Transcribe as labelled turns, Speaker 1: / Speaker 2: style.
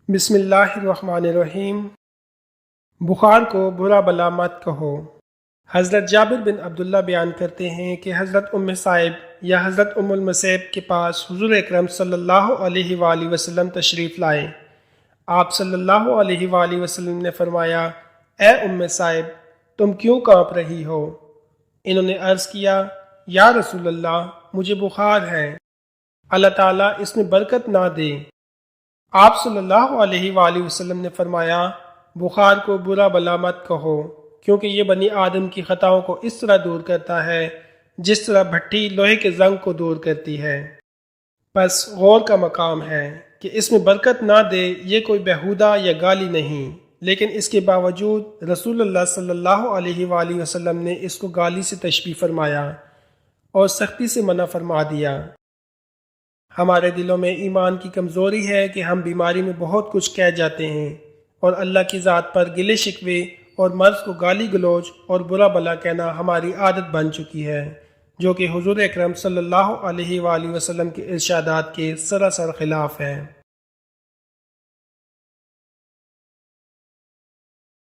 Speaker 1: بسم اللہ الرحمن الرحیم۔ بخار کو برا بلا مت کہو۔ حضرت جابر بن عبداللہ بیان کرتے ہیں کہ حضرت صائب یا حضرت المصیب کے پاس حضور اکرم صلی اللہ علیہ وآلہ وسلم تشریف لائے۔ آپ صلی اللہ علیہ وآلہ وسلم نے فرمایا، اے صائب، تم کیوں کانپ رہی ہو؟ انہوں نے عرض کیا، یا رسول اللہ، مجھے بخار ہے، اللہ تعالیٰ اس میں برکت نہ دے۔ آپ صلی اللہ علیہ وآلہ وسلم نے فرمایا، بخار کو برا بلا مت کہو، کیونکہ یہ بنی آدم کی خطاؤں کو اس طرح دور کرتا ہے جس طرح بھٹی لوہے کے زنگ کو دور کرتی ہے۔ پس غور کا مقام ہے کہ اس میں برکت نہ دے یہ کوئی بیہودہ یا گالی نہیں، لیکن اس کے باوجود رسول اللہ صلی اللہ علیہ وآلہ وسلم نے اس کو گالی سے تشبیہ فرمایا اور سختی سے منع فرما دیا۔ ہمارے دلوں میں ایمان کی کمزوری ہے کہ ہم بیماری میں بہت کچھ کہہ جاتے ہیں اور اللہ کی ذات پر گلے شکوے اور مرض کو گالی گلوچ اور برا بلا کہنا ہماری عادت بن چکی ہے، جو کہ حضور اکرم صلی اللہ علیہ وآلہ وسلم کے ارشادات کے سراسر خلاف ہے۔